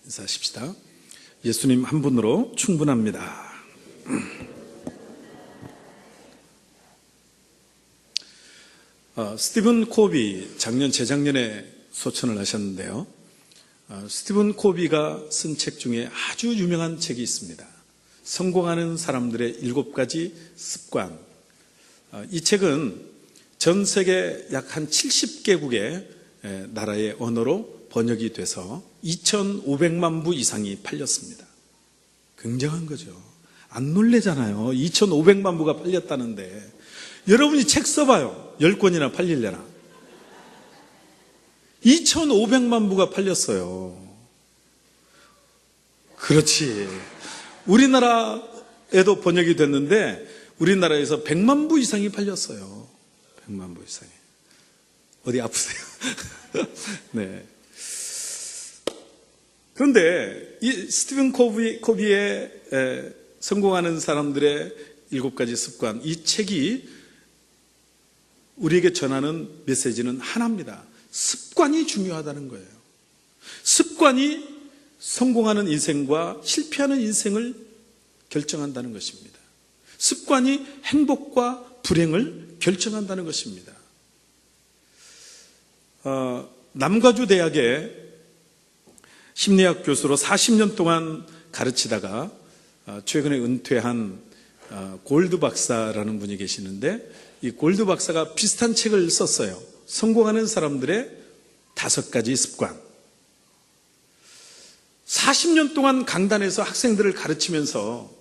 인사하십시다. 예수님 한 분으로 충분합니다. 스티븐 코비 작년 재작년에 소천을 하셨는데요. 스티븐 코비가 쓴 책 중에 아주 유명한 책이 있습니다. 성공하는 사람들의 7가지 습관. 이 책은 전 세계 약 한 70개국의 나라의 언어로 번역이 돼서 2,500만 부 이상이 팔렸습니다. 굉장한 거죠. 안 놀래잖아요. 2,500만 부가 팔렸다는데 여러분이 책 써봐요. 10권이나 팔리려나. 2,500만 부가 팔렸어요. 그렇지. 우리나라에도 번역이 됐는데 우리나라에서 100만 부 이상이 팔렸어요. 100만 부 이상이. 어디 아프세요? 네. 그런데 이 스티븐 코비의 성공하는 사람들의 7가지 습관, 이 책이 우리에게 전하는 메시지는 하나입니다. 습관이 중요하다는 거예요. 습관이 성공하는 인생과 실패하는 인생을 결정한다는 것입니다. 습관이 행복과 불행을 결정한다는 것입니다. 남가주 대학의 심리학 교수로 40년 동안 가르치다가 최근에 은퇴한 골드 박사라는 분이 계시는데 이 골드 박사가 비슷한 책을 썼어요. 성공하는 사람들의 5가지 습관. 40년 동안 강단에서 학생들을 가르치면서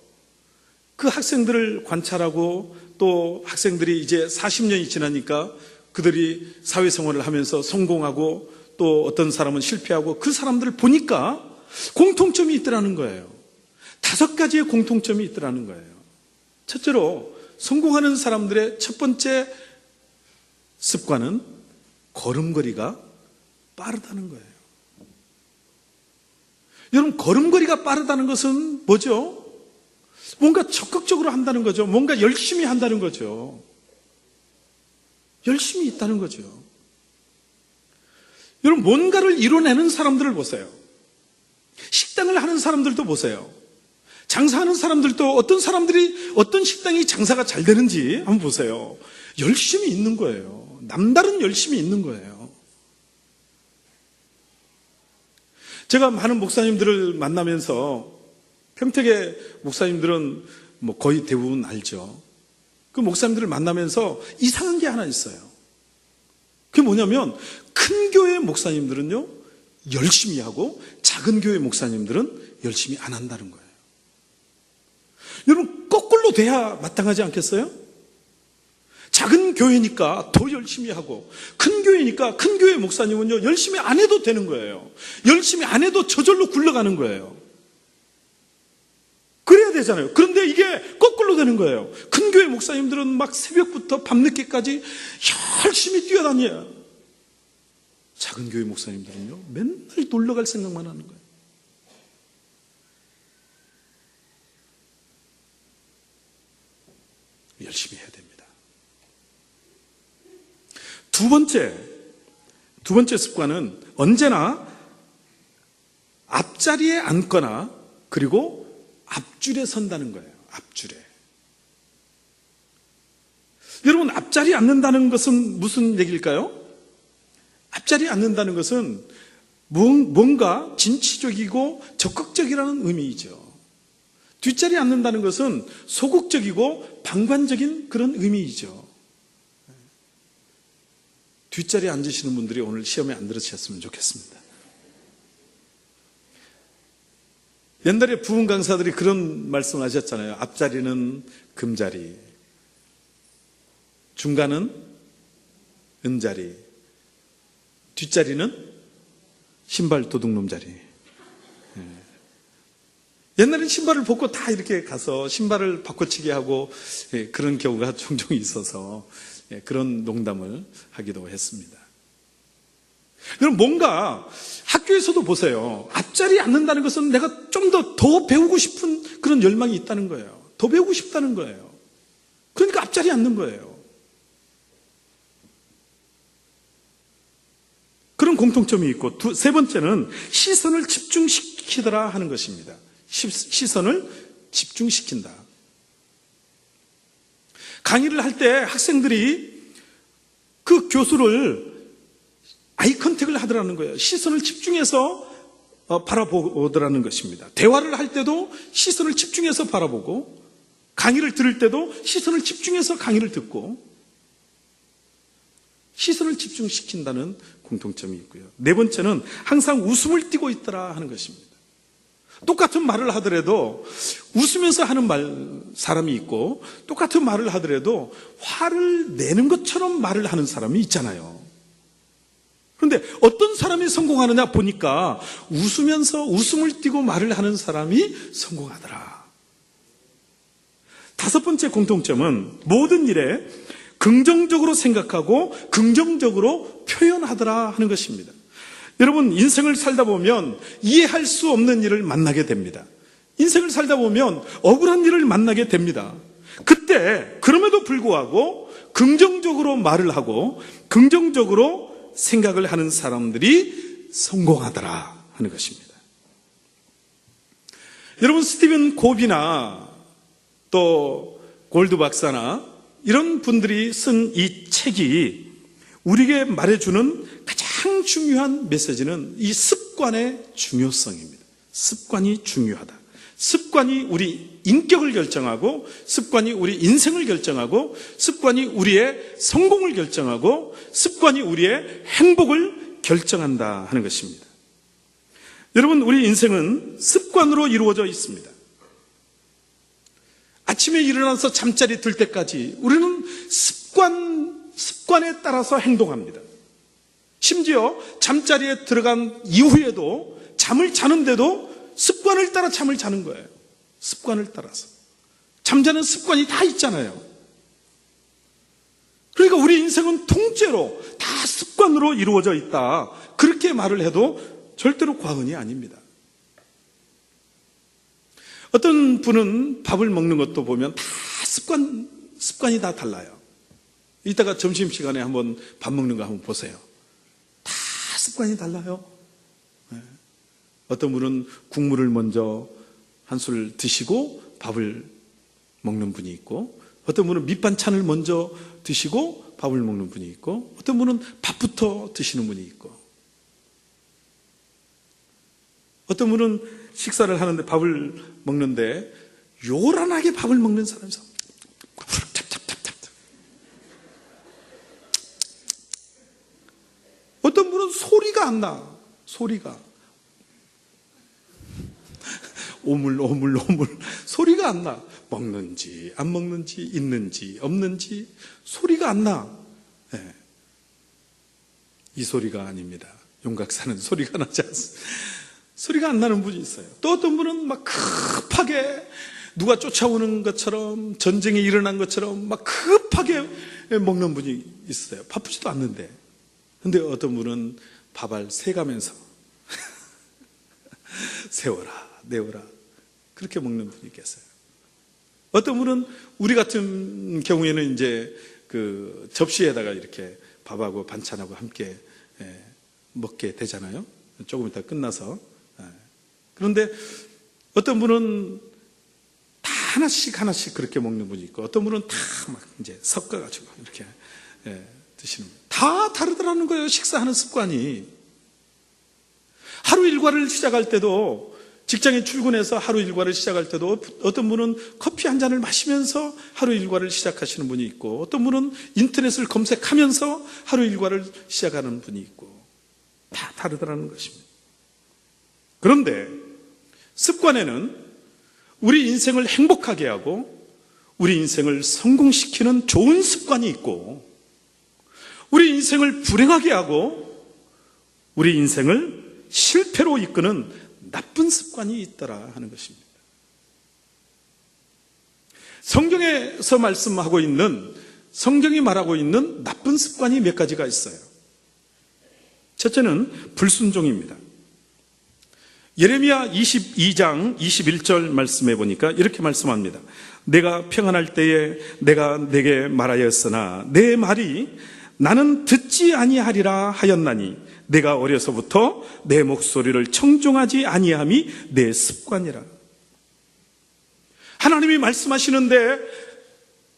그 학생들을 관찰하고 또 학생들이 이제 40년이 지나니까 그들이 사회생활을 하면서 성공하고 또 어떤 사람은 실패하고 그 사람들을 보니까 공통점이 있더라는 거예요. 5가지의 공통점이 있더라는 거예요. 첫째로 성공하는 사람들의 첫 번째 습관은 걸음걸이가 빠르다는 거예요. 여러분, 걸음걸이가 빠르다는 것은 뭐죠? 뭔가 적극적으로 한다는 거죠. 뭔가 열심히 한다는 거죠. 열심히 있다는 거죠. 여러분, 뭔가를 이뤄내는 사람들을 보세요. 식당을 하는 사람들도 보세요. 장사하는 사람들도 어떤 사람들이 어떤 식당이 장사가 잘 되는지 한번 보세요. 열심히 있는 거예요. 남다른 열심히 있는 거예요. 제가 많은 목사님들을 만나면서 평택의 목사님들은 뭐 거의 대부분 알죠. 그 목사님들을 만나면서 이상한 게 하나 있어요. 그게 뭐냐면 큰 교회 목사님들은요 열심히 하고 작은 교회 목사님들은 열심히 안 한다는 거예요. 여러분, 거꾸로 돼야 마땅하지 않겠어요? 작은 교회니까 더 열심히 하고 큰 교회니까 큰 교회 목사님은요 열심히 안 해도 되는 거예요. 열심히 안 해도 저절로 굴러가는 거예요. 그래야 되잖아요. 그런데 이게 거꾸로 되는 거예요. 큰 교회 목사님들은 막 새벽부터 밤늦게까지 열심히 뛰어다녀요. 작은 교회 목사님들은요 맨날 놀러갈 생각만 하는 거예요. 열심히 해야 됩니다. 두 번째 습관은 언제나 앞자리에 앉거나 그리고 앞줄에 선다는 거예요. 앞줄에. 여러분, 앞자리에 앉는다는 것은 무슨 얘기일까요? 앞자리에 앉는다는 것은 뭔가 진취적이고 적극적이라는 의미이죠. 뒷자리에 앉는다는 것은 소극적이고 방관적인 그런 의미이죠. 뒷자리에 앉으시는 분들이 오늘 시험에 안 들으셨으면 좋겠습니다. 옛날에 부흥 강사들이 그런 말씀을 하셨잖아요. 앞자리는 금자리, 중간은 은자리, 뒷자리는 신발 도둑놈 자리. 옛날엔 신발을 벗고 다 이렇게 가서 신발을 바꿔치기 하고 그런 경우가 종종 있어서 그런 농담을 하기도 했습니다. 여러분, 뭔가 학교에서도 보세요. 앞자리에 앉는다는 것은 내가 좀 더 배우고 싶은 그런 열망이 있다는 거예요. 더 배우고 싶다는 거예요. 그러니까 앞자리에 앉는 거예요. 그런 공통점이 있고, 세 번째는 시선을 집중시키더라 하는 것입니다. 시선을 집중시킨다. 강의를 할 때 학생들이 그 교수를 아이 컨택을 하더라는 거예요. 시선을 집중해서 바라보더라는 것입니다. 대화를 할 때도 시선을 집중해서 바라보고, 강의를 들을 때도 시선을 집중해서 강의를 듣고, 시선을 집중시킨다는 공통점이 있고요. 네 번째는 항상 웃음을 띠고 있더라 하는 것입니다. 똑같은 말을 하더라도 웃으면서 하는 사람이 있고, 똑같은 말을 하더라도 화를 내는 것처럼 말을 하는 사람이 있잖아요. 그런데 어떤 사람이 성공하느냐 보니까 웃으면서 웃음을 띠고 말을 하는 사람이 성공하더라. 다섯 번째 공통점은 모든 일에 긍정적으로 생각하고 긍정적으로 표현하더라 하는 것입니다. 여러분, 인생을 살다 보면 이해할 수 없는 일을 만나게 됩니다. 인생을 살다 보면 억울한 일을 만나게 됩니다. 그때 그럼에도 불구하고 긍정적으로 말을 하고 긍정적으로 생각을 하는 사람들이 성공하더라 하는 것입니다. 여러분, 스티븐 코비나 또 골드 박사나 이런 분들이 쓴 이 책이 우리에게 말해주는 가장 중요한 메시지는 이 습관의 중요성입니다. 습관이 중요하다. 습관이 우리 인격을 결정하고, 습관이 우리 인생을 결정하고, 습관이 우리의 성공을 결정하고, 습관이 우리의 행복을 결정한다 하는 것입니다. 여러분, 우리 인생은 습관으로 이루어져 있습니다. 아침에 일어나서 잠자리 들 때까지 우리는 습관에 따라서 행동합니다. 심지어 잠자리에 들어간 이후에도, 잠을 자는데도 습관을 따라 잠을 자는 거예요. 습관을 따라서. 잠자는 습관이 다 있잖아요. 그러니까 우리 인생은 통째로 다 습관으로 이루어져 있다. 그렇게 말을 해도 절대로 과언이 아닙니다. 어떤 분은 밥을 먹는 것도 보면 다 습관이 다 달라요. 이따가 점심시간에 한번 밥 먹는 거 한번 보세요. 다 습관이 달라요. 네. 어떤 분은 국물을 먼저 한 술 드시고 밥을 먹는 분이 있고, 어떤 분은 밑반찬을 먼저 드시고 밥을 먹는 분이 있고, 어떤 분은 밥부터 드시는 분이 있고, 어떤 분은 식사를 하는데 밥을 먹는데 요란하게 밥을 먹는 사람이 있어요. 어떤 분은 소리가 안 나. 소리가. 오물 소리가 안 나. 먹는지 안 먹는지, 있는지 없는지 소리가 안 나. 네. 이 소리가 아닙니다. 용각사는 소리가 나지 않습니다. 소리가 안 나는 분이 있어요. 또 어떤 분은 막 급하게 누가 쫓아오는 것처럼, 전쟁이 일어난 것처럼 막 급하게 먹는 분이 있어요. 바쁘지도 않는데. 근데 어떤 분은 밥알 새가면서 세워라, 내워라, 그렇게 먹는 분이 계세요. 어떤 분은 우리 같은 경우에는 이제 그 접시에다가 이렇게 밥하고 반찬하고 함께 먹게 되잖아요. 조금 이따 끝나서. 그런데 어떤 분은 다 하나씩 그렇게 먹는 분이 있고, 어떤 분은 다 막 이제 섞어가지고 이렇게 드시는 분. 다 다르더라는 거예요. 식사하는 습관이. 하루 일과를 시작할 때도, 직장에 출근해서 하루 일과를 시작할 때도 어떤 분은 커피 한 잔을 마시면서 하루 일과를 시작하시는 분이 있고, 어떤 분은 인터넷을 검색하면서 하루 일과를 시작하는 분이 있고, 다 다르더라는 것입니다. 그런데 습관에는 우리 인생을 행복하게 하고 우리 인생을 성공시키는 좋은 습관이 있고, 우리 인생을 불행하게 하고 우리 인생을 실패로 이끄는 나쁜 습관이 있더라 하는 것입니다. 성경에서 말씀하고 있는, 성경이 말하고 있는 나쁜 습관이 몇 가지가 있어요. 첫째는 불순종입니다. 예레미야 22장 21절 말씀해 보니까 이렇게 말씀합니다. 내가 평안할 때에 내가 내게 말하였으나 내 말이 나는 듣지 아니하리라 하였나니 내가 어려서부터 내 목소리를 청종하지 아니함이 내 습관이라. 하나님이 말씀하시는데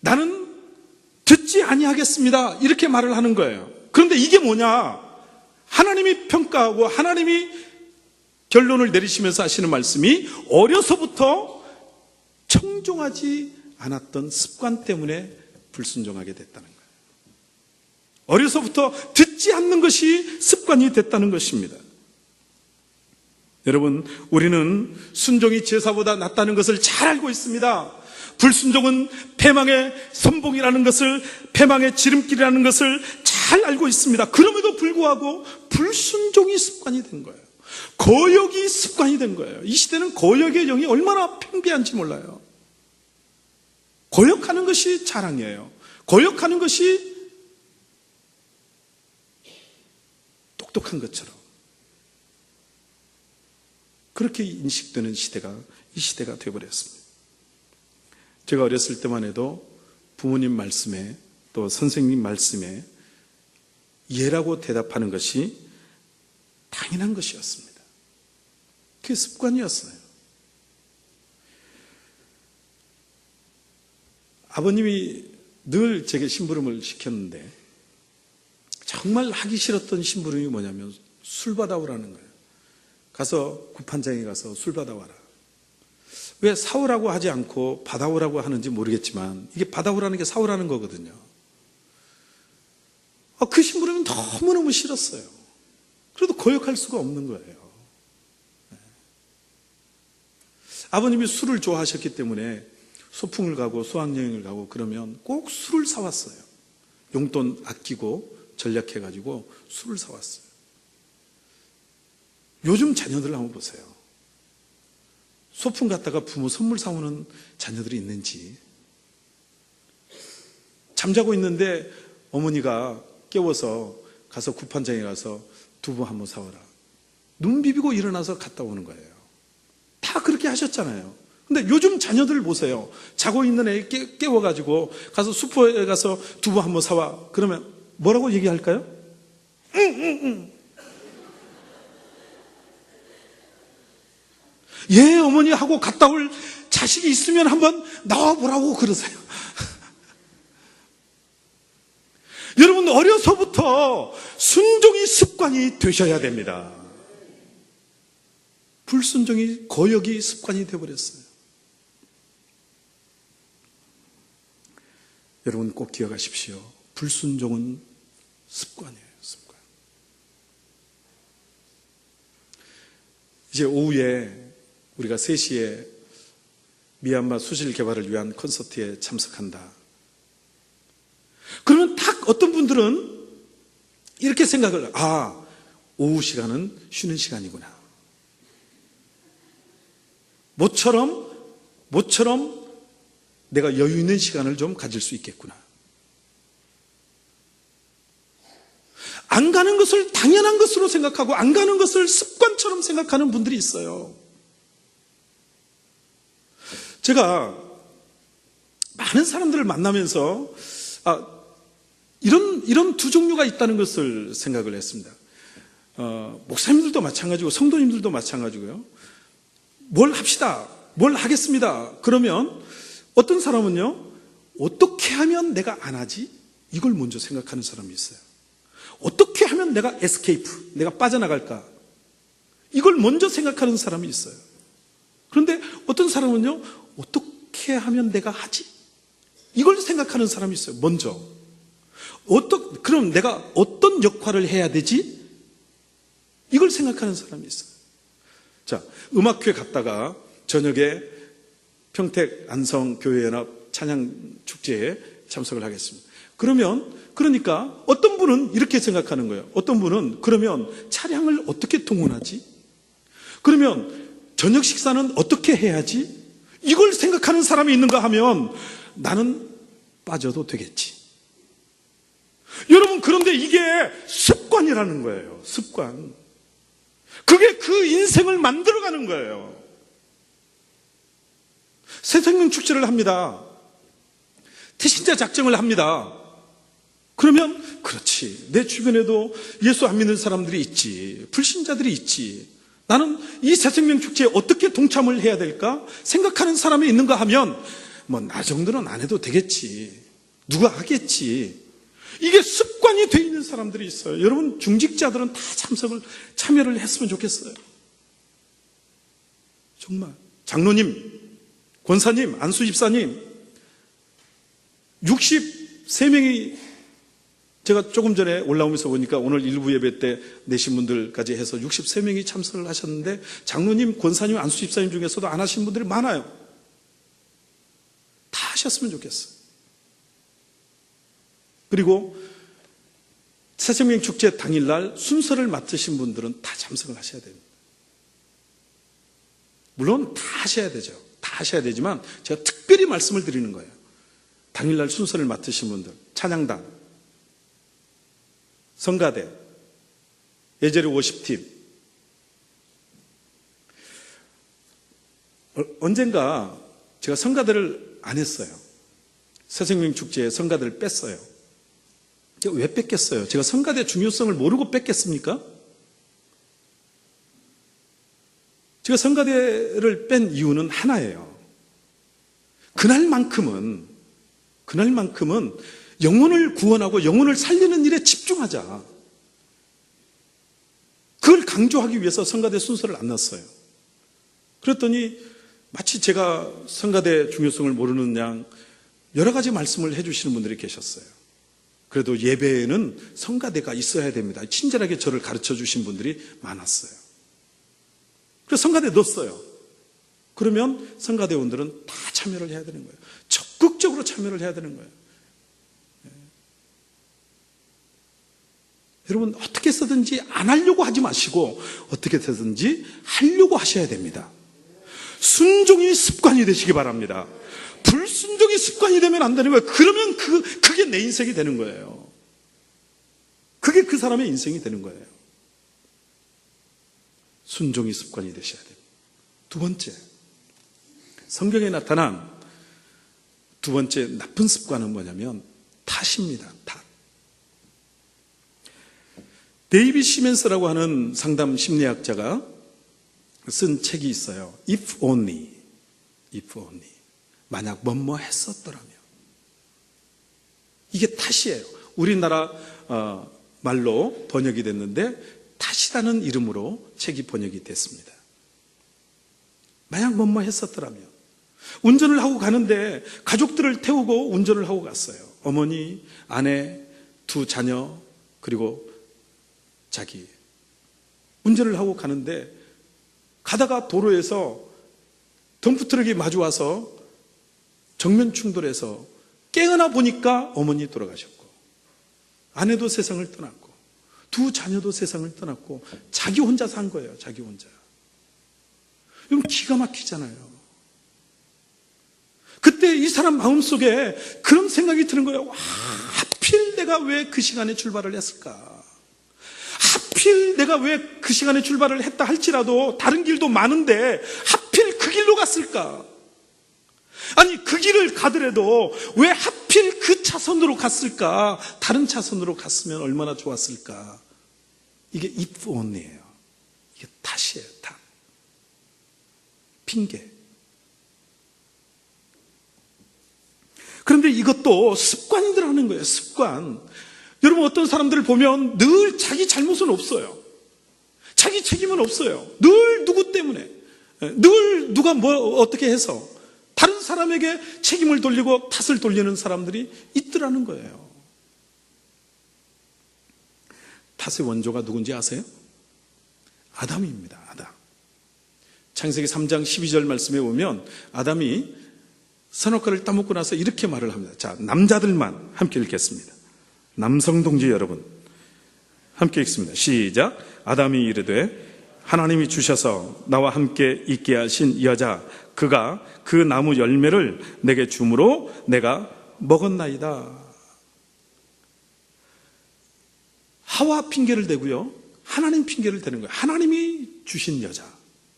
나는 듣지 아니하겠습니다, 이렇게 말을 하는 거예요. 그런데 이게 뭐냐? 하나님이 평가하고 하나님이 결론을 내리시면서 하시는 말씀이 어려서부터 청종하지 않았던 습관 때문에 불순종하게 됐다는 거예요. 어려서부터 듣지 않는 것이 습관이 됐다는 것입니다. 여러분, 우리는 순종이 제사보다 낫다는 것을 잘 알고 있습니다. 불순종은 패망의 선봉이라는 것을, 패망의 지름길이라는 것을 잘 알고 있습니다. 그럼에도 불구하고 불순종이 습관이 된 거예요. 거역이 습관이 된 거예요. 이 시대는 거역의 영이 얼마나 팽배한지 몰라요. 거역하는 것이 자랑이에요. 거역하는 것이 똑똑한 것처럼 그렇게 인식되는 시대가 이 시대가 되어버렸습니다. 제가 어렸을 때만 해도 부모님 말씀에 또 선생님 말씀에 예라고 대답하는 것이 당연한 것이었습니다. 그게 습관이었어요. 아버님이 늘 제게 심부름을 시켰는데 정말 하기 싫었던 심부름이 뭐냐면 술 받아오라는 거예요. 가서 구판장에 가서 술 받아와라. 왜 사오라고 하지 않고 받아오라고 하는지 모르겠지만 이게 받아오라는 게 사오라는 거거든요. 그 심부름이 너무너무 싫었어요. 그래도 거역할 수가 없는 거예요. 아버님이 술을 좋아하셨기 때문에 소풍을 가고 수학여행을 가고 그러면 꼭 술을 사왔어요. 용돈 아끼고 전략해가지고 술을 사왔어요. 요즘 자녀들 한번 보세요. 소풍 갔다가 부모 선물 사오는 자녀들이 있는지. 잠자고 있는데 어머니가 깨워서 가서 구판장에 가서 두부 한번 사와라. 눈 비비고 일어나서 갔다 오는 거예요. 다 그렇게 하셨잖아요. 근데 요즘 자녀들 보세요. 자고 있는 애 깨워가지고 가서 슈퍼에 가서 두부 한번 사와. 그러면 뭐라고 얘기할까요? 예, 어머니 하고 갔다 올 자식이 있으면 한번 나와보라고 그러세요. 여러분, 어려서부터 순종이 습관이 되셔야 됩니다. 불순종이, 거역이 습관이 되어버렸어요. 여러분 꼭 기억하십시오. 불순종은 습관이에요. 습관. 이제 오후에 우리가 3시에 미얀마 수질 개발을 위한 콘서트에 참석한다. 그러면 딱 어떤 분들은 이렇게 생각을, 오후 시간은 쉬는 시간이구나. 모처럼 내가 여유 있는 시간을 좀 가질 수 있겠구나. 안 가는 것을 당연한 것으로 생각하고 안 가는 것을 습관처럼 생각하는 분들이 있어요. 제가 많은 사람들을 만나면서 이런 두 종류가 있다는 것을 생각을 했습니다. 목사님들도 마찬가지고 성도님들도 마찬가지고요. 뭘 합시다, 뭘 하겠습니다. 그러면 어떤 사람은요, 어떻게 하면 내가 안 하지? 이걸 먼저 생각하는 사람이 있어요. 어떻게 하면 내가 에스케이프, 내가 빠져나갈까? 이걸 먼저 생각하는 사람이 있어요. 그런데 어떤 사람은요, 어떻게 하면 내가 하지? 이걸 생각하는 사람이 있어요. 먼저. 그럼 내가 어떤 역할을 해야 되지? 이걸 생각하는 사람이 있어요. 자, 음악회 갔다가 저녁에 평택 안성교회연합 찬양축제에 참석을 하겠습니다. 그러니까 어떤 분은 이렇게 생각하는 거예요. 어떤 분은 그러면 차량을 어떻게 동원하지? 그러면 저녁 식사는 어떻게 해야지? 이걸 생각하는 사람이 있는가 하면 나는 빠져도 되겠지. 여러분, 그런데 이게 습관이라는 거예요. 습관. 그게 그 인생을 만들어가는 거예요. 새생명 축제를 합니다. 태신자 작정을 합니다. 그러면 그렇지, 내 주변에도 예수 안 믿는 사람들이 있지, 불신자들이 있지, 나는 이 새생명 축제에 어떻게 동참을 해야 될까 생각하는 사람이 있는가 하면 뭐 나 정도는 안 해도 되겠지, 누가 하겠지. 이게 습관이 돼 있는 사람들이 있어요. 여러분 중직자들은 다 참여를 했으면 좋겠어요. 정말 장로님, 권사님, 안수 집사님 63명이, 제가 조금 전에 올라오면서 보니까 오늘 일부 예배 때 내신 분들까지 해서 63명이 참석을 하셨는데, 장로님, 권사님, 안수 집사님 중에서도 안 하신 분들이 많아요. 다 하셨으면 좋겠어요. 그리고 새생명 축제 당일날 순서를 맡으신 분들은 다 참석을 하셔야 됩니다. 물론 다 하셔야 되죠. 다 하셔야 되지만 제가 특별히 말씀을 드리는 거예요. 당일날 순서를 맡으신 분들, 찬양단, 성가대, 예절의 워십팀. 언젠가 제가 성가대를 안 했어요. 새생명 축제에 성가대를 뺐어요. 제가 왜 뺐겠어요? 제가 성가대 중요성을 모르고 뺐겠습니까? 제가 성가대를 뺀 이유는 하나예요. 그날만큼은 영혼을 구원하고 영혼을 살리는 일에 집중하자. 그걸 강조하기 위해서 성가대 순서를 안 놨어요. 그랬더니 마치 제가 성가대 중요성을 모르는 양 여러 가지 말씀을 해주시는 분들이 계셨어요. 그래도 예배에는 성가대가 있어야 됩니다. 친절하게 저를 가르쳐 주신 분들이 많았어요. 그래서 성가대 넣었어요. 그러면 성가대원들은 다 참여를 해야 되는 거예요. 적극적으로 참여를 해야 되는 거예요. 여러분 어떻게 해서든지 안 하려고 하지 마시고 어떻게 해서든지 하려고 하셔야 됩니다. 순종이 습관이 되시기 바랍니다. 불순종이 습관이 되면 안 되는 거예요. 그러면 그게 내 인생이 되는 거예요. 그게 그 사람의 인생이 되는 거예요. 순종이 습관이 되셔야 됩니다. 두 번째, 성경에 나타난 두 번째 나쁜 습관은 뭐냐면 탓입니다. 탓. 데이빗 시멘스라고 하는 상담 심리학자가 쓴 책이 있어요. If only. 만약 뭐뭐 했었더라면. 이게 탓이에요. 우리나라 말로 번역이 됐는데 탓이라는 이름으로 책이 번역이 됐습니다. 만약 뭐뭐 했었더라면. 운전을 하고 가는데 가족들을 태우고 운전을 하고 갔어요. 어머니, 아내, 두 자녀, 그리고 자기. 운전을 하고 가는데 가다가 도로에서 덤프트럭이 마주와서 정면 충돌해서 깨어나 보니까 어머니 돌아가셨고 아내도 세상을 떠났고 두 자녀도 세상을 떠났고 자기 혼자 산 거예요. 자기 혼자. 이건 기가 막히잖아요. 그때 이 사람 마음속에 그런 생각이 드는 거예요. 와, 하필 내가 왜 그 시간에 출발을 했을까? 하필 내가 왜 그 시간에 출발을 했다 할지라도 다른 길도 많은데 하필 그 길로 갔을까? 아니 그 길을 가더라도 왜 하필 그 차선으로 갔을까? 다른 차선으로 갔으면 얼마나 좋았을까? 이게 if only예요. 이게 탓이에요. 탓. 핑계. 그런데 이것도 습관들하는 거예요. 습관. 여러분 어떤 사람들을 보면 늘 자기 잘못은 없어요. 자기 책임은 없어요. 늘 누구 때문에, 늘 누가 뭐 어떻게 해서 다른 사람에게 책임을 돌리고 탓을 돌리는 사람들이 있더라는 거예요. 탓의 원조가 누군지 아세요? 아담입니다. 아담. 창세기 3장 12절 말씀에 보면 아담이 선악과를 따먹고 나서 이렇게 말을 합니다. 자, 남자들만 함께 읽겠습니다. 남성 동지 여러분 함께 읽습니다. 시작. 아담이 이르되 하나님이 주셔서 나와 함께 있게 하신 여자 그가 그 나무 열매를 내게 주므로 내가 먹었나이다. 하와 핑계를 대고요, 하나님 핑계를 대는 거예요. 하나님이 주신 여자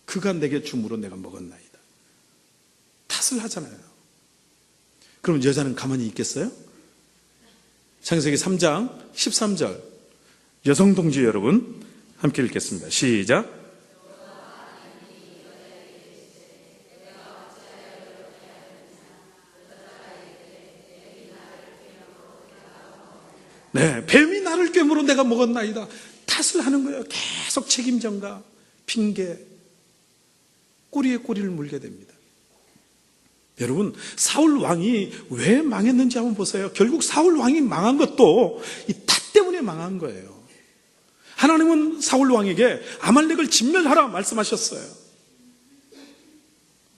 그가 내게 주므로 내가 먹었나이다. 탓을 하잖아요. 그럼 여자는 가만히 있겠어요? 창세기 3장 13절. 여성 동지 여러분 함께 읽겠습니다. 시작. 네, 뱀이 나를 꿰물어 내가 먹었나이다. 탓을 하는 거예요. 계속 책임전가, 핑계, 꼬리에 꼬리를 물게 됩니다. 여러분, 사울 왕이 왜 망했는지 한번 보세요. 결국 사울 왕이 망한 것도 이 탓 때문에 망한 거예요. 하나님은 사울 왕에게 아말렉을 진멸하라 말씀하셨어요.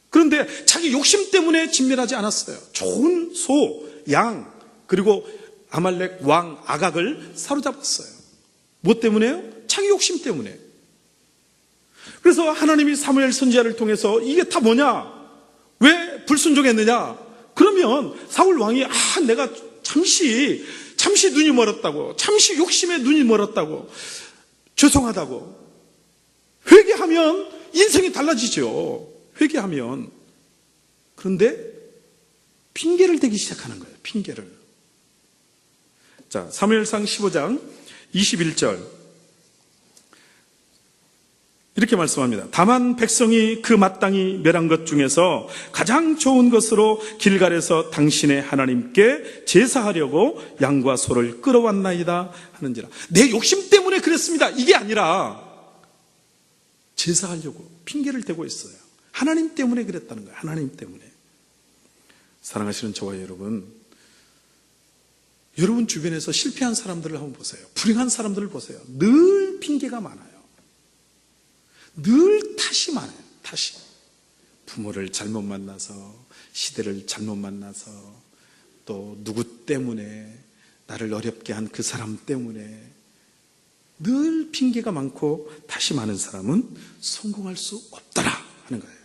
그런데 자기 욕심 때문에 진멸하지 않았어요. 좋은 소, 양, 그리고 아말렉 왕 아각을 사로잡았어요. 뭐 때문에요? 자기 욕심 때문에. 그래서 하나님이 사무엘 선지자를 통해서 이게 다 뭐냐? 왜 불순종했느냐? 그러면 사울 왕이 내가 잠시 눈이 멀었다고, 잠시 욕심에 눈이 멀었다고, 죄송하다고 회개하면 인생이 달라지죠. 회개하면. 그런데 핑계를 대기 시작하는 거예요. 핑계를. 자, 사무엘상 15장 21절 이렇게 말씀합니다. 다만 백성이 그 마땅히 멸한 것 중에서 가장 좋은 것으로 길갈에서 당신의 하나님께 제사하려고 양과 소를 끌어왔나이다 하는지라. 내 욕심 때문에 그랬습니다. 이게 아니라 제사하려고 핑계를 대고 있어요. 하나님 때문에 그랬다는 거예요. 하나님 때문에. 사랑하시는 저와 여러분 주변에서 실패한 사람들을 한번 보세요. 불행한 사람들을 보세요. 늘 핑계가 많아요. 늘 탓이 많아요. 탓이. 부모를 잘못 만나서, 시대를 잘못 만나서, 또 누구 때문에, 나를 어렵게 한 그 사람 때문에 늘 핑계가 많고 탓이 많은 사람은 성공할 수 없더라 하는 거예요.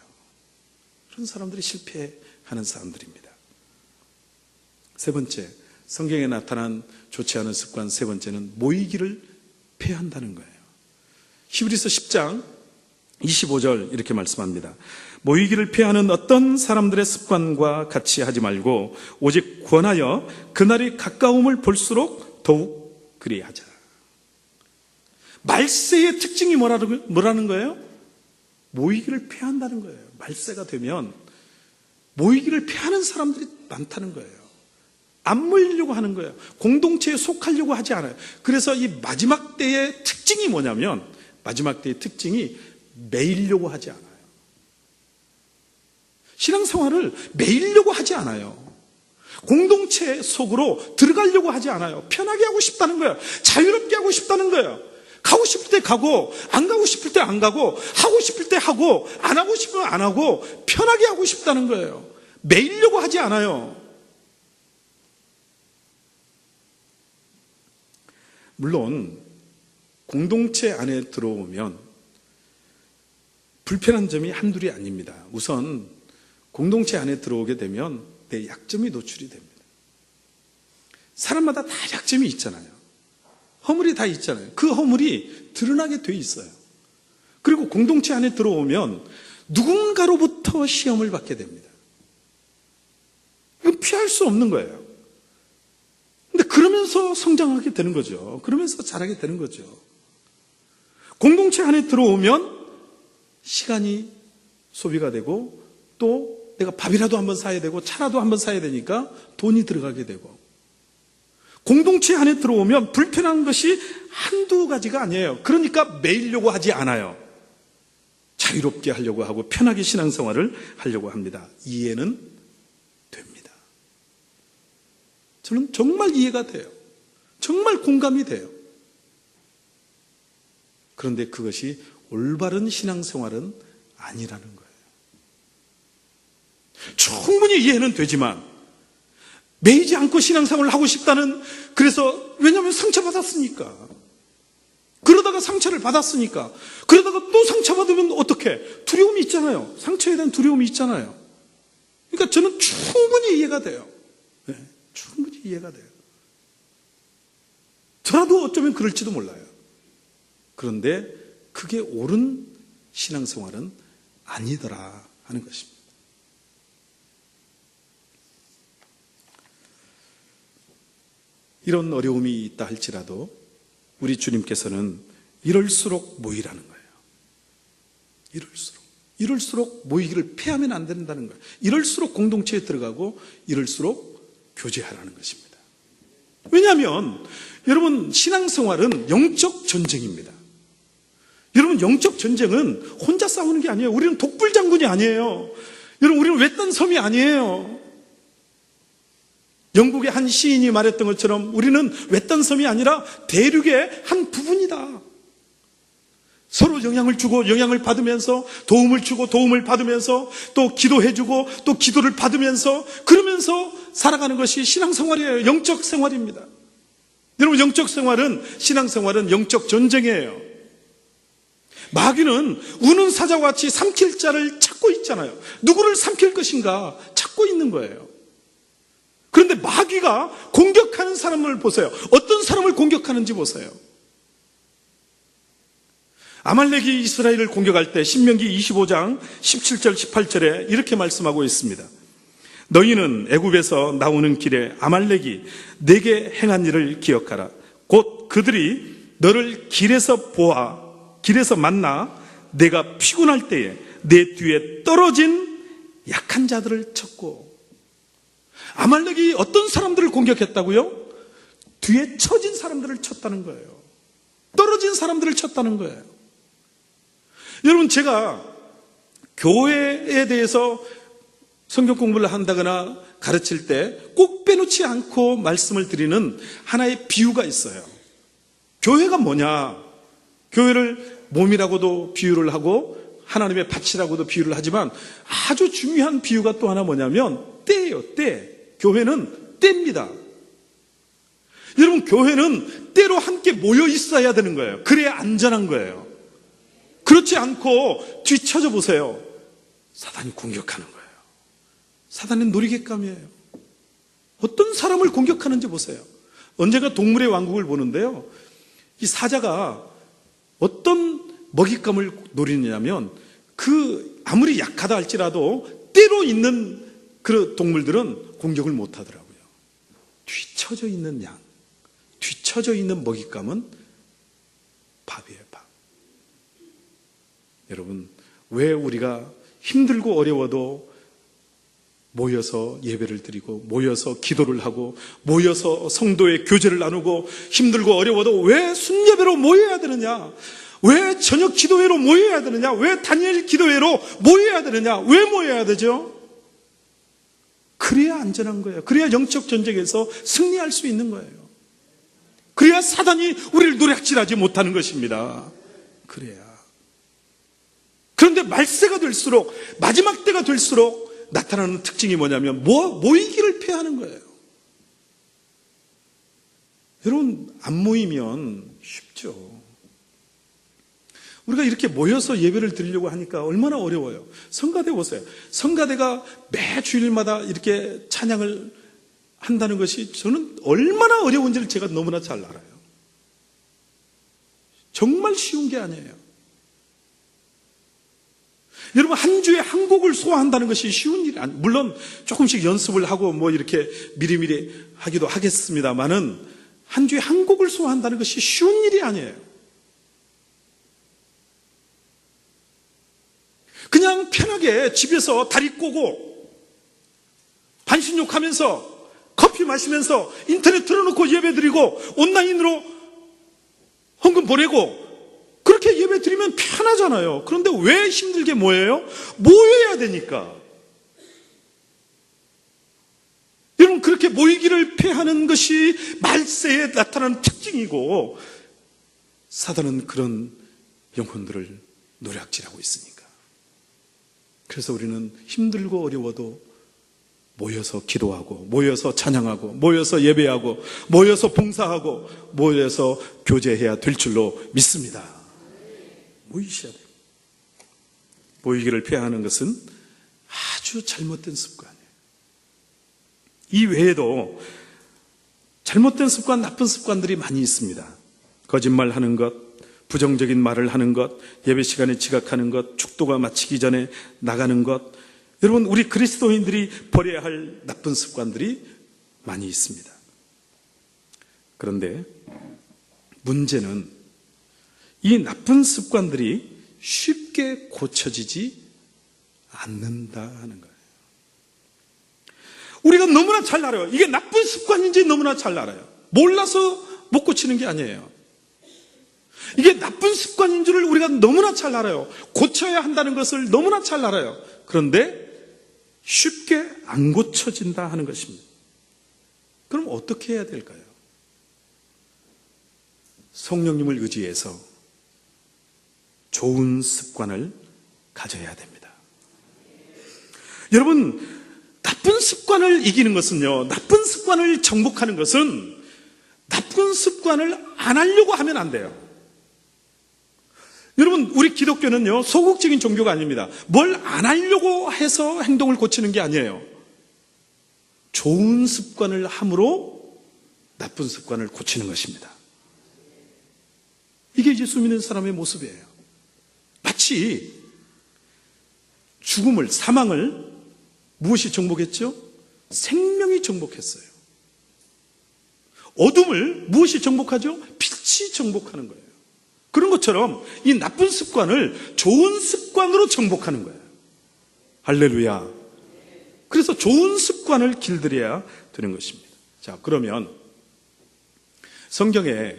그런 사람들이 실패하는 사람들입니다. 세 번째, 성경에 나타난 좋지 않은 습관 세 번째는 모이기를 패한다는 거예요. 히브리서 10장 25절 이렇게 말씀합니다. 모이기를 패하는 어떤 사람들의 습관과 같이 하지 말고 오직 권하여 그날이 가까움을 볼수록 더욱 그리하자. 말세의 특징이 뭐라는 거예요? 모이기를 패한다는 거예요. 말세가 되면 모이기를 패하는 사람들이 많다는 거예요. 안 모이려고 하는 거예요. 공동체에 속하려고 하지 않아요. 그래서 이 마지막 때의 특징이 뭐냐면, 마지막 때의 특징이 매이려고 하지 않아요. 신앙생활을 매이려고 하지 않아요. 공동체 속으로 들어가려고 하지 않아요. 편하게 하고 싶다는 거예요. 자유롭게 하고 싶다는 거예요. 가고 싶을 때 가고, 안 가고 싶을 때 안 가고, 하고 싶을 때 하고, 안 하고 싶으면 안 하고, 편하게 하고 싶다는 거예요. 매이려고 하지 않아요. 물론 공동체 안에 들어오면 불편한 점이 한둘이 아닙니다. 우선 공동체 안에 들어오게 되면 내 약점이 노출이 됩니다. 사람마다 다 약점이 있잖아요. 허물이 다 있잖아요. 그 허물이 드러나게 돼 있어요. 그리고 공동체 안에 들어오면 누군가로부터 시험을 받게 됩니다. 이건 피할 수 없는 거예요. 근데 그러면서 성장하게 되는 거죠. 그러면서 자라게 되는 거죠. 공동체 안에 들어오면 시간이 소비가 되고, 또 내가 밥이라도 한번 사야 되고 차라도 한번 사야 되니까 돈이 들어가게 되고, 공동체 안에 들어오면 불편한 것이 한두 가지가 아니에요. 그러니까 매이려고 하지 않아요. 자유롭게 하려고 하고 편하게 신앙생활을 하려고 합니다. 이해는 됩니다. 저는 정말 이해가 돼요. 정말 공감이 돼요. 그런데 그것이 올바른 신앙생활은 아니라는 거예요. 충분히 이해는 되지만 매이지 않고 신앙생활을 하고 싶다는, 그래서 왜냐하면 상처받았으니까, 그러다가 상처를 받았으니까, 그러다가 또 상처받으면 어떡해? 두려움이 있잖아요. 상처에 대한 두려움이 있잖아요. 그러니까 저는 충분히 이해가 돼요. 네, 충분히 이해가 돼요. 저라도 어쩌면 그럴지도 몰라요. 그런데 그게 옳은 신앙생활은 아니더라 하는 것입니다. 이런 어려움이 있다 할지라도 우리 주님께서는 이럴수록 모이라는 거예요. 이럴수록 모이기를 피하면 안 된다는 거예요. 이럴수록 공동체에 들어가고 이럴수록 교제하라는 것입니다. 왜냐하면 여러분, 신앙생활은 영적 전쟁입니다. 여러분, 영적 전쟁은 혼자 싸우는 게 아니에요. 우리는 독불장군이 아니에요. 여러분, 우리는 외딴 섬이 아니에요. 영국의 한 시인이 말했던 것처럼 우리는 외딴 섬이 아니라 대륙의 한 부분이다. 서로 영향을 주고 영향을 받으면서, 도움을 주고 도움을 받으면서, 또 기도해주고 또 기도를 받으면서, 그러면서 살아가는 것이 신앙생활이에요. 영적 생활입니다. 여러분, 영적 생활은, 신앙생활은 영적 전쟁이에요. 마귀는 우는 사자와 같이 삼킬 자를 찾고 있잖아요. 누구를 삼킬 것인가 찾고 있는 거예요. 그런데 마귀가 공격하는 사람을 보세요. 어떤 사람을 공격하는지 보세요. 아말렉이 이스라엘을 공격할 때 신명기 25장 17절 18절에 이렇게 말씀하고 있습니다. 너희는 애굽에서 나오는 길에 아말렉이 내게 행한 일을 기억하라. 곧 그들이 너를 길에서 만나 내가 피곤할 때에 내 뒤에 떨어진 약한 자들을 쳤고. 아말렉이 어떤 사람들을 공격했다고요? 뒤에 처진 사람들을 쳤다는 거예요. 떨어진 사람들을 쳤다는 거예요. 여러분, 제가 교회에 대해서 성경 공부를 한다거나 가르칠 때 꼭 빼놓지 않고 말씀을 드리는 하나의 비유가 있어요. 교회가 뭐냐? 교회를 몸이라고도 비유를 하고 하나님의 밭이라고도 비유를 하지만 아주 중요한 비유가 또 하나 뭐냐면 때예요. 때. 교회는 때입니다. 여러분, 교회는 때로 함께 모여 있어야 되는 거예요. 그래야 안전한 거예요. 그렇지 않고 뒤쳐져 보세요. 사단이 공격하는 거예요. 사단은 놀이객감이에요. 어떤 사람을 공격하는지 보세요. 언젠가 동물의 왕국을 보는데요, 이 사자가 어떤 먹잇감을 노리느냐면 아무리 약하다 할지라도 때로 있는 그 동물들은 공격을 못 하더라고요. 뒤쳐져 있는 양, 뒤쳐져 있는 먹잇감은 밥이에요, 밥. 여러분, 왜 우리가 힘들고 어려워도 모여서 예배를 드리고 모여서 기도를 하고 모여서 성도의 교제를 나누고, 힘들고 어려워도 왜 순예배로 모여야 되느냐? 왜 저녁 기도회로 모여야 되느냐? 왜 다니엘 기도회로 모여야 되느냐? 왜 모여야 되죠? 그래야 안전한 거예요. 그래야 영적 전쟁에서 승리할 수 있는 거예요. 그래야 사단이 우리를 노략질하지 못하는 것입니다. 그래야. 그런데 말세가 될수록, 마지막 때가 될수록 나타나는 특징이 뭐냐면 모이기를 피하는 거예요. 여러분, 안 모이면 쉽죠. 우리가 이렇게 모여서 예배를 드리려고 하니까 얼마나 어려워요. 성가대 보세요. 성가대가 매 주일마다 이렇게 찬양을 한다는 것이 저는 얼마나 어려운지를 제가 너무나 잘 알아요. 정말 쉬운 게 아니에요. 여러분, 한 주에 한 곡을 소화한다는 것이 쉬운 일이 아니에요. 물론 조금씩 연습을 하고 이렇게 미리미리 하기도 하겠습니다만은 한 주에 한 곡을 소화한다는 것이 쉬운 일이 아니에요. 그냥 편하게 집에서 다리 꼬고 반신욕하면서 커피 마시면서 인터넷 틀어놓고 예배 드리고 온라인으로 헌금 보내고 그렇게 예배 드리면 편하잖아요. 그런데 왜 힘들게 모여요? 모여야 되니까. 여러분, 그렇게 모이기를 피하는 것이 말세에 나타나는 특징이고, 사단은 그런 영혼들을 노략질하고 있으니까. 그래서 우리는 힘들고 어려워도 모여서 기도하고, 모여서 찬양하고, 모여서 예배하고, 모여서 봉사하고, 모여서 교제해야 될 줄로 믿습니다. 모이셔야 돼요. 모이기를 피하는 것은 아주 잘못된 습관이에요. 이 외에도 잘못된 습관, 나쁜 습관들이 많이 있습니다. 거짓말하는 것, 부정적인 말을 하는 것, 예배 시간에 지각하는 것, 축도가 마치기 전에 나가는 것. 여러분, 우리 그리스도인들이 버려야 할 나쁜 습관들이 많이 있습니다. 그런데 문제는 이 나쁜 습관들이 쉽게 고쳐지지 않는다 하는 거예요. 우리가 너무나 잘 알아요. 이게 나쁜 습관인지 너무나 잘 알아요. 몰라서 못 고치는 게 아니에요. 이게 나쁜 습관인 줄을 우리가 너무나 잘 알아요. 고쳐야 한다는 것을 너무나 잘 알아요. 그런데 쉽게 안 고쳐진다 하는 것입니다. 그럼 어떻게 해야 될까요? 성령님을 의지해서 좋은 습관을 가져야 됩니다. 여러분, 나쁜 습관을 이기는 것은요, 나쁜 습관을 정복하는 것은 나쁜 습관을 안 하려고 하면 안 돼요. 여러분, 우리 기독교는요, 소극적인 종교가 아닙니다. 뭘 안 하려고 해서 행동을 고치는 게 아니에요. 좋은 습관을 함으로 나쁜 습관을 고치는 것입니다. 이게 예수 믿는 사람의 모습이에요. 마치 죽음을, 사망을 무엇이 정복했죠? 생명이 정복했어요. 어둠을 무엇이 정복하죠? 빛이 정복하는 거예요. 그런 것처럼 이 나쁜 습관을 좋은 습관으로 정복하는 거예요. 할렐루야. 그래서 좋은 습관을 길들여야 되는 것입니다. 자, 그러면 성경에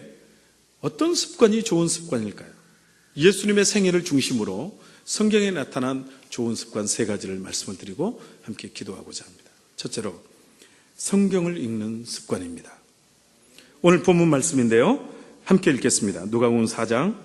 어떤 습관이 좋은 습관일까요? 예수님의 생애를 중심으로 성경에 나타난 좋은 습관 3가지를 말씀을 드리고 함께 기도하고자 합니다. 첫째로 성경을 읽는 습관입니다. 오늘 본문 말씀인데요, 함께 읽겠습니다. 누가복음 4장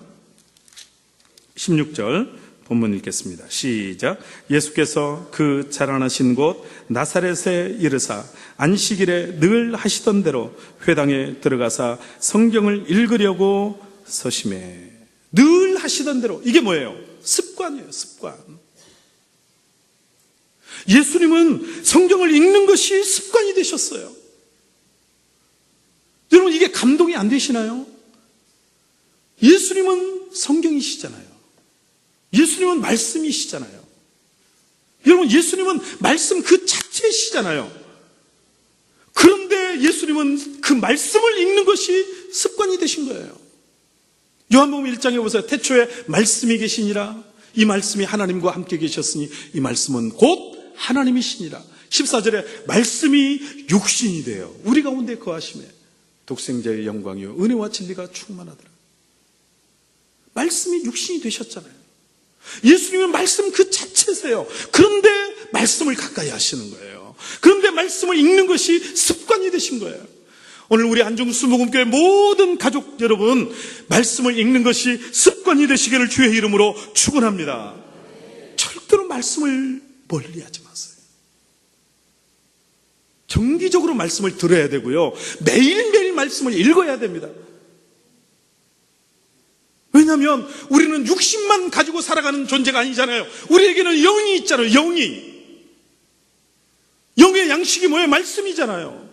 16절 본문 읽겠습니다. 시작. 예수께서 그 자라나신 곳 나사렛에 이르사 안식일에 늘 하시던 대로 회당에 들어가사 성경을 읽으려고 서심해. 늘 하시던 대로. 이게 뭐예요? 습관이에요. 습관. 예수님은 성경을 읽는 것이 습관이 되셨어요. 여러분, 이게 감동이 안 되시나요? 예수님은 성경이시잖아요. 예수님은 말씀이시잖아요. 여러분, 예수님은 말씀 그 자체시잖아요. 그런데 예수님은 그 말씀을 읽는 것이 습관이 되신 거예요. 요한복음 1장에 보세요. 태초에 말씀이 계시니라. 이 말씀이 하나님과 함께 계셨으니 이 말씀은 곧 하나님이시니라. 14절에 말씀이 육신이 되어 우리 가운데 거하심에 독생자의 영광이요 은혜와 진리가 충만하더라. 말씀이 육신이 되셨잖아요. 예수님은 말씀 그 자체세요. 그런데 말씀을 가까이 하시는 거예요. 그런데 말씀을 읽는 것이 습관이 되신 거예요. 오늘 우리 안중수목음교회 모든 가족 여러분, 말씀을 읽는 것이 습관이 되시기를 주의 이름으로 축원합니다. 절대로 말씀을 멀리하지 마세요. 정기적으로 말씀을 들어야 되고요, 매일매일 말씀을 읽어야 됩니다. 왜냐하면 우리는 육신만 가지고 살아가는 존재가 아니잖아요. 우리에게는 영이 있잖아요. 영의 양식이 뭐예요? 말씀이잖아요.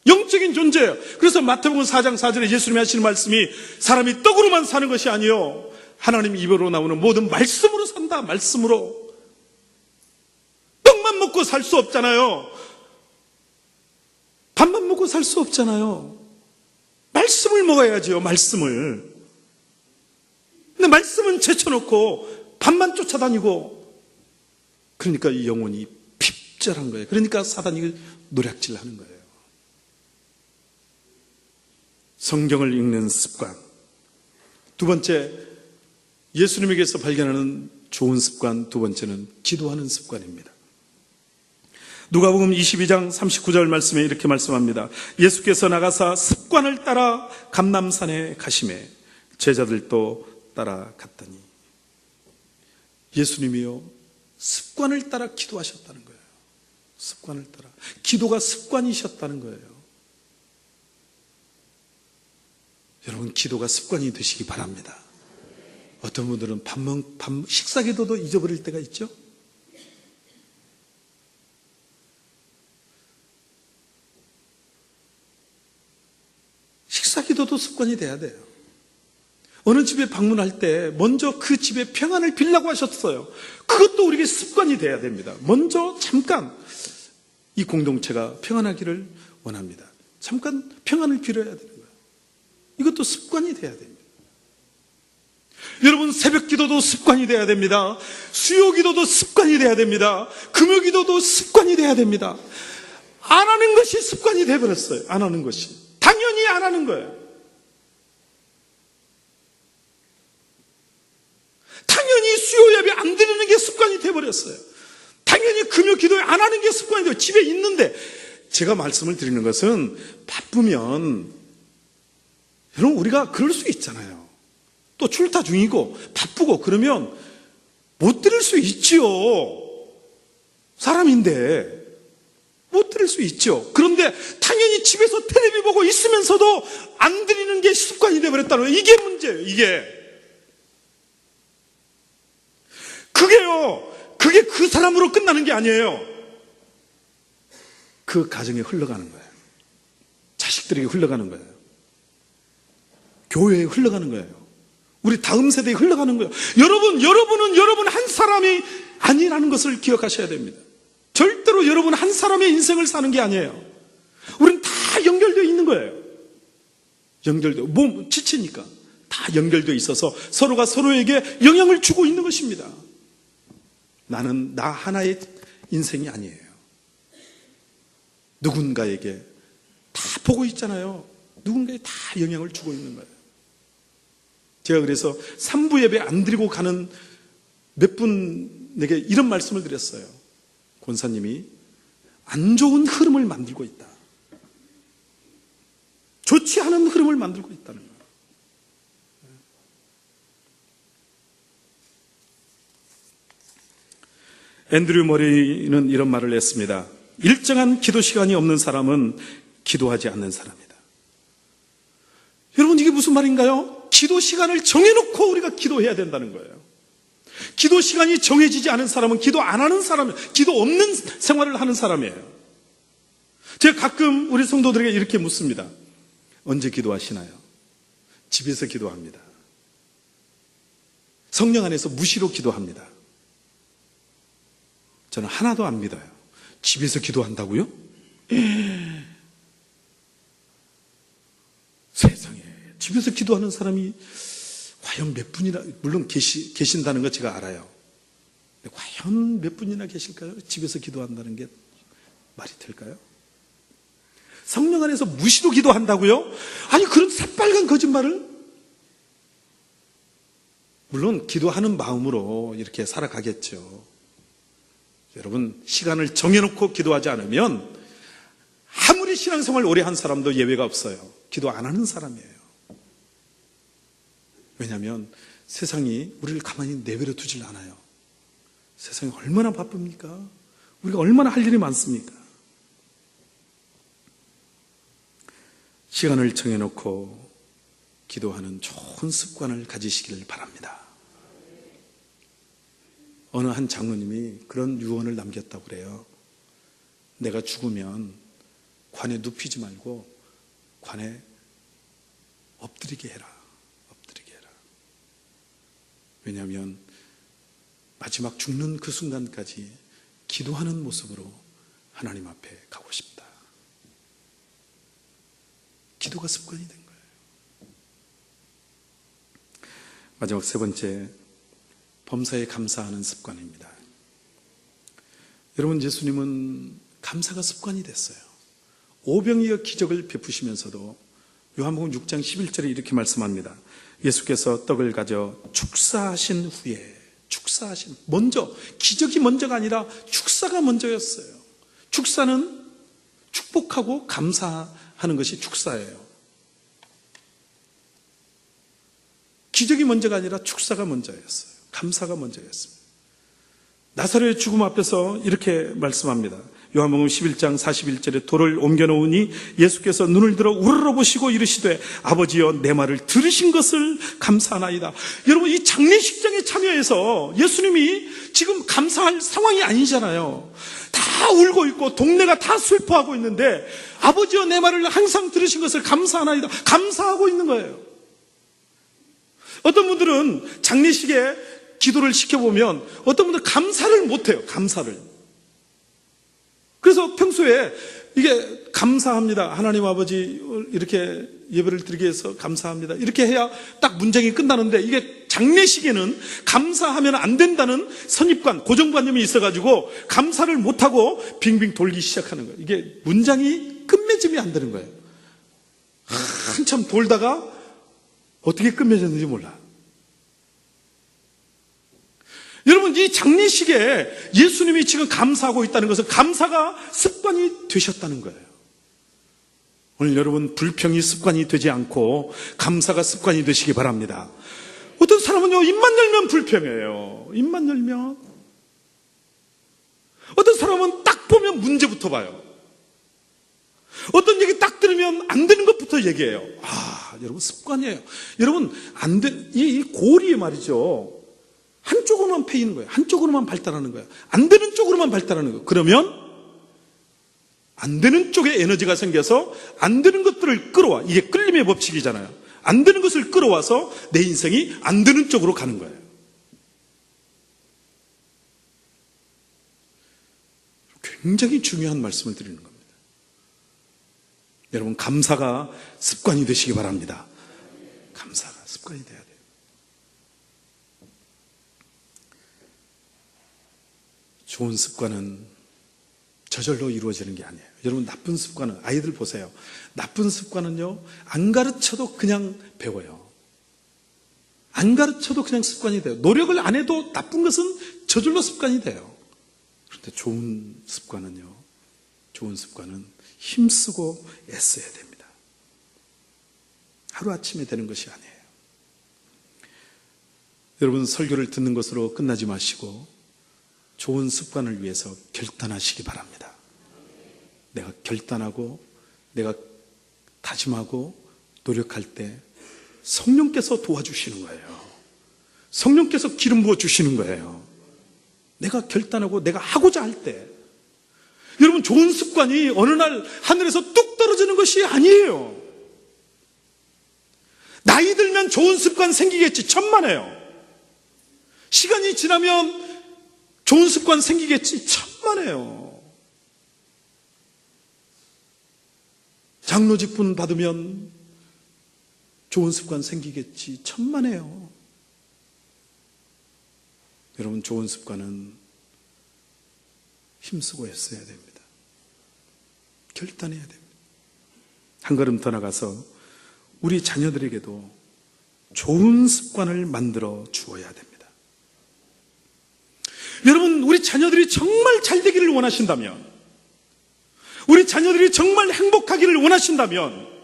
영적인 존재예요. 그래서 마태복음 4장 4절에 예수님이 하시는 말씀이 사람이 떡으로만 사는 것이 아니요 하나님 입으로 나오는 모든 말씀으로 산다. 말씀으로. 떡만 먹고 살 수 없잖아요. 밥만 먹고 살 수 없잖아요. 말씀을 먹어야죠. 말씀을. 근데 말씀은 제쳐놓고 밥만 쫓아다니고, 그러니까 이 영혼이 핍절한 거예요. 그러니까 사단이 노략질하는 거예요. 성경을 읽는 습관. 두 번째, 예수님에게서 발견하는 좋은 습관 두 번째는 기도하는 습관입니다. 누가복음 22장 39절 말씀에 이렇게 말씀합니다. 예수께서 나가사 습관을 따라 감람산에 가시매 제자들도 따라갔더니. 예수님이요 습관을 따라 기도하셨다는 거예요. 습관을 따라. 기도가 습관이셨다는 거예요. 여러분, 기도가 습관이 되시기 바랍니다. 어떤 분들은 식사 기도도 잊어버릴 때가 있죠. 식사 기도도 습관이 돼야 돼요. 어느 집에 방문할 때 먼저 그 집에 평안을 빌라고 하셨어요. 그것도 우리에게 습관이 돼야 됩니다. 먼저 잠깐 이 공동체가 평안하기를 원합니다. 잠깐 평안을 빌어야 되는 거예요. 이것도 습관이 돼야 됩니다. 여러분, 새벽 기도도 습관이 돼야 됩니다. 수요 기도도 습관이 돼야 됩니다. 금요 기도도 습관이 돼야 됩니다. 안 하는 것이 습관이 돼버렸어요. 안 하는 것이. 당연히 안 하는 거예요. 당연히 수요 예배 안 드리는 게 습관이 돼버렸어요. 당연히 금요 기도에 안 하는 게 습관이 돼요. 집에 있는데. 제가 말씀을 드리는 것은 바쁘면, 여러분, 우리가 그럴 수 있잖아요. 또 출타 중이고 바쁘고 그러면 못 드릴 수 있지요. 사람인데 못 드릴 수 있죠. 그런데 당연히 집에서 텔레비 보고 있으면서도 안 드리는 게 습관이 되어버렸다는 거예요. 이게 문제예요. 이게. 그게 그 사람으로 끝나는 게 아니에요. 그 가정에 흘러가는 거예요. 자식들에게 흘러가는 거예요. 교회에 흘러가는 거예요. 우리 다음 세대에 흘러가는 거예요. 여러분은 여러분 한 사람이 아니라는 것을 기억하셔야 됩니다. 절대로 여러분 한 사람의 인생을 사는 게 아니에요. 우리는 다 연결되어 있는 거예요. 몸 지치니까 다 연결되어 있어서 서로가 서로에게 영향을 주고 있는 것입니다. 나는 나 하나의 인생이 아니에요. 누군가에게 다 보고 있잖아요. 누군가에 다 영향을 주고 있는 거예요. 제가 그래서 3부 예배 안 드리고 가는 몇 분에게 이런 말씀을 드렸어요. 권사님이 안 좋은 흐름을 만들고 있다. 좋지 않은 흐름을 만들고 있다는 거예요. 앤드류 머레이는 이런 말을 했습니다. 일정한 기도 시간이 없는 사람은 기도하지 않는 사람이다. 여러분, 이게 무슨 말인가요? 기도 시간을 정해놓고 우리가 기도해야 된다는 거예요. 기도 시간이 정해지지 않은 사람은 기도 안 하는 사람이에요. 기도 없는 생활을 하는 사람이에요. 제가 가끔 우리 성도들에게 이렇게 묻습니다. 언제 기도하시나요? 집에서 기도합니다. 성령 안에서 무시로 기도합니다. 저는 하나도 안 믿어요. 집에서 기도한다고요? 세상에, 집에서 기도하는 사람이 과연 몇 분이나, 물론 계신다는 거 제가 알아요. 근데 과연 몇 분이나 계실까요? 집에서 기도한다는 게 말이 될까요? 성령 안에서 무시로 기도한다고요? 아니, 그런 새빨간 거짓말을? 물론 기도하는 마음으로 이렇게 살아가겠죠. 여러분, 시간을 정해놓고 기도하지 않으면 아무리 신앙생활 오래 한 사람도 예외가 없어요. 기도 안 하는 사람이에요. 왜냐하면 세상이 우리를 가만히 내버려 두질 않아요. 세상이 얼마나 바쁩니까? 우리가 얼마나 할 일이 많습니까? 시간을 정해놓고 기도하는 좋은 습관을 가지시기를 바랍니다. 어느 한 장로님이 그런 유언을 남겼다고 그래요. 내가 죽으면 관에 눕히지 말고 관에 엎드리게 해라. 엎드리게 해라. 왜냐하면 마지막 죽는 그 순간까지 기도하는 모습으로 하나님 앞에 가고 싶다. 기도가 습관이 된 거예요. 마지막 세 번째, 범사에 감사하는 습관입니다. 여러분, 예수님은 감사가 습관이 됐어요. 오병이어 기적을 베푸시면서도 요한복음 6장 11절에 이렇게 말씀합니다. 예수께서 떡을 가져 축사하신 후에, 먼저, 기적이 먼저가 아니라 축사가 먼저였어요. 축사는 축복하고 감사하는 것이 축사예요. 기적이 먼저가 아니라 축사가 먼저였어요. 감사가 먼저였습니다. 나사로의 죽음 앞에서 이렇게 말씀합니다. 요한복음 11장 41절에 돌을 옮겨놓으니 예수께서 눈을 들어 우러러보시고 이르시되 아버지여 내 말을 들으신 것을 감사하나이다. 여러분, 이 장례식장에 참여해서 예수님이 지금 감사할 상황이 아니잖아요. 다 울고 있고 동네가 다 슬퍼하고 있는데 아버지여 내 말을 항상 들으신 것을 감사하나이다. 감사하고 있는 거예요. 어떤 분들은 장례식에 기도를 시켜보면 어떤 분들은 감사를 못해요. 감사를. 그래서 평소에 이게 감사합니다. 하나님 아버지 이렇게 예배를 드리기 위해서 감사합니다. 이렇게 해야 딱 문장이 끝나는데, 이게 장례식에는 감사하면 안 된다는 선입관, 고정관념이 있어가지고 감사를 못하고 빙빙 돌기 시작하는 거예요. 이게 문장이 끝맺음이 안 되는 거예요. 한참 돌다가 어떻게 끝맺었는지 몰라. 여러분, 이 장례식에 예수님이 지금 감사하고 있다는 것은 감사가 습관이 되셨다는 거예요. 오늘 여러분, 불평이 습관이 되지 않고 감사가 습관이 되시기 바랍니다. 어떤 사람은요, 입만 열면 불평해요. 입만 열면. 어떤 사람은 딱 보면 문제부터 봐요. 어떤 얘기 딱 들으면 안 되는 것부터 얘기해요. 여러분, 습관이에요. 여러분, 이 고리에 말이죠, 한쪽으로만 패이는 거예요. 한쪽으로만 발달하는 거예요. 안 되는 쪽으로만 발달하는 거예요. 그러면 안 되는 쪽에 에너지가 생겨서 안 되는 것들을 끌어와. 이게 끌림의 법칙이잖아요. 안 되는 것을 끌어와서 내 인생이 안 되는 쪽으로 가는 거예요. 굉장히 중요한 말씀을 드리는 겁니다. 여러분, 감사가 습관이 되시기 바랍니다. 감사가 습관이 돼야 돼요. 좋은 습관은 저절로 이루어지는 게 아니에요. 여러분, 나쁜 습관은, 아이들 보세요. 나쁜 습관은요, 안 가르쳐도 그냥 배워요. 안 가르쳐도 그냥 습관이 돼요. 노력을 안 해도 나쁜 것은 저절로 습관이 돼요. 그런데 좋은 습관은 힘쓰고 애써야 됩니다. 하루아침에 되는 것이 아니에요. 여러분, 설교를 듣는 것으로 끝나지 마시고 좋은 습관을 위해서 결단하시기 바랍니다. 내가 결단하고 내가 다짐하고 노력할 때 성령께서 도와주시는 거예요. 성령께서 기름 부어 주시는 거예요. 내가 결단하고 내가 하고자 할 때. 여러분, 좋은 습관이 어느 날 하늘에서 뚝 떨어지는 것이 아니에요. 나이 들면 좋은 습관 생기겠지, 천만에요. 시간이 지나면 좋은 습관 생기겠지, 천만에요. 장로직분 받으면 좋은 습관 생기겠지, 천만에요. 여러분, 좋은 습관은 힘쓰고 애써야 됩니다. 결단해야 됩니다. 한 걸음 더 나가서 우리 자녀들에게도 좋은 습관을 만들어 주어야 됩니다. 여러분, 우리 자녀들이 정말 잘 되기를 원하신다면, 우리 자녀들이 정말 행복하기를 원하신다면,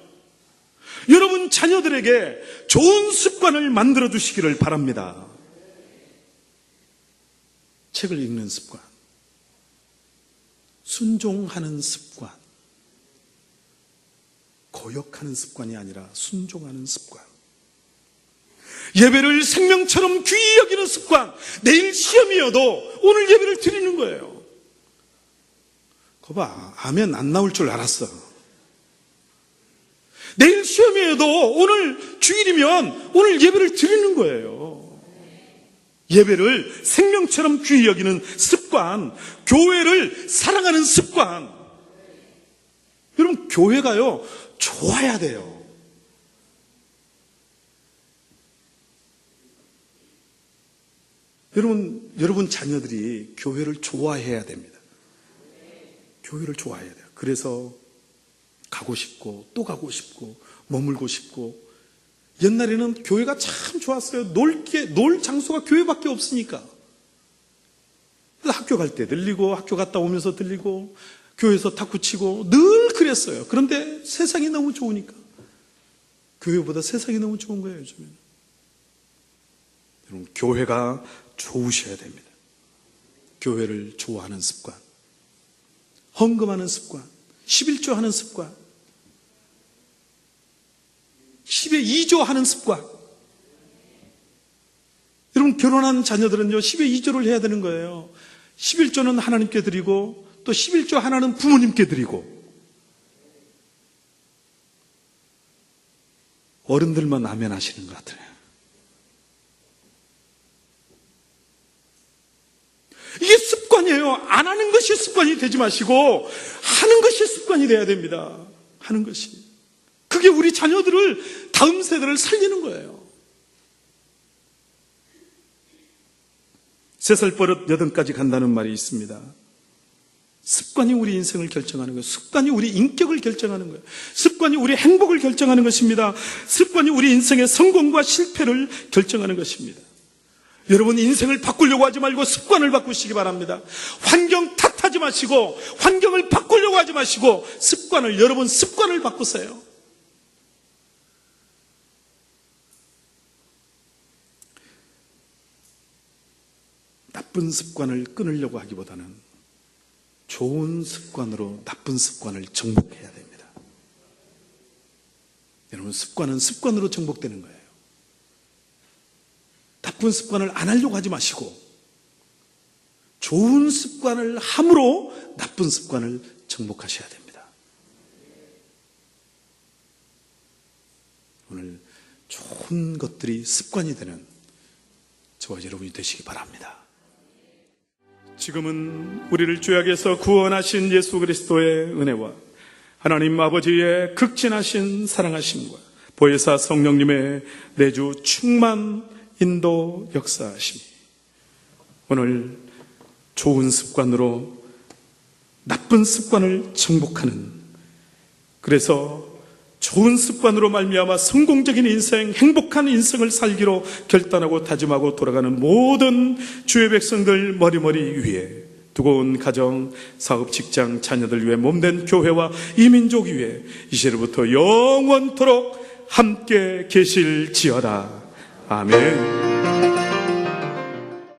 여러분 자녀들에게 좋은 습관을 만들어 주시기를 바랍니다. 책을 읽는 습관, 순종하는 습관, 거역하는 습관이 아니라 순종하는 습관, 예배를 생명처럼 귀히 여기는 습관. 내일 시험이어도 오늘 예배를 드리는 거예요. 거봐, 아멘 안 나올 줄 알았어. 내일 시험이어도 오늘 주일이면 오늘 예배를 드리는 거예요. 예배를 생명처럼 귀히 여기는 습관, 교회를 사랑하는 습관. 여러분, 교회가요, 좋아야 돼요. 여러분 자녀들이 교회를 좋아해야 됩니다. 교회를 좋아해야 돼요. 그래서 가고 싶고 또 가고 싶고 머물고 싶고. 옛날에는 교회가 참 좋았어요. 놀 장소가 교회밖에 없으니까. 학교 갈 때 들리고 학교 갔다 오면서 들리고 교회에서 탁구 치고 늘 그랬어요. 그런데 세상이 너무 좋으니까 교회보다 세상이 너무 좋은 거예요, 요즘에는. 여러분, 교회가 좋으셔야 됩니다. 교회를 좋아하는 습관, 헌금하는 습관, 11조 하는 습관, 10에 2조 하는 습관. 여러분, 결혼한 자녀들은요, 10에 2조를 해야 되는 거예요. 11조는 하나님께 드리고 또 11조 하나는 부모님께 드리고. 어른들만 아멘 하시는 것 같아요. 이게 습관이에요. 안 하는 것이 습관이 되지 마시고 하는 것이 습관이 돼야 됩니다. 하는 것이. 그게 우리 자녀들을, 다음 세대를 살리는 거예요. 3살 버릇 8까지 간다는 말이 있습니다. 습관이 우리 인생을 결정하는 거예요. 습관이 우리 인격을 결정하는 거예요. 습관이 우리 행복을 결정하는 것입니다. 습관이 우리 인생의 성공과 실패를 결정하는 것입니다. 여러분, 인생을 바꾸려고 하지 말고 습관을 바꾸시기 바랍니다. 환경 탓하지 마시고, 환경을 바꾸려고 하지 마시고, 여러분 습관을 바꾸세요. 나쁜 습관을 끊으려고 하기보다는 좋은 습관으로 나쁜 습관을 정복해야 됩니다. 여러분, 습관은 습관으로 정복되는 거예요. 나쁜 습관을 안 하려고 하지 마시고 좋은 습관을 함으로 나쁜 습관을 정복하셔야 됩니다. 오늘 좋은 것들이 습관이 되는 저와 여러분이 되시기 바랍니다. 지금은 우리를 죄악에서 구원하신 예수 그리스도의 은혜와 하나님 아버지의 극진하신 사랑하심과 보혜사 성령님의 내주 충만 인도 역사하심이 오늘 좋은 습관으로 나쁜 습관을 정복하는, 그래서 좋은 습관으로 말미암아 성공적인 인생, 행복한 인생을 살기로 결단하고 다짐하고 돌아가는 모든 주의 백성들 머리머리 위에, 두고온 가정, 사업, 직장, 자녀들 위해 몸된 교회와 이 민족 위에 이제로부터 영원토록 함께 계실지어다. 아멘.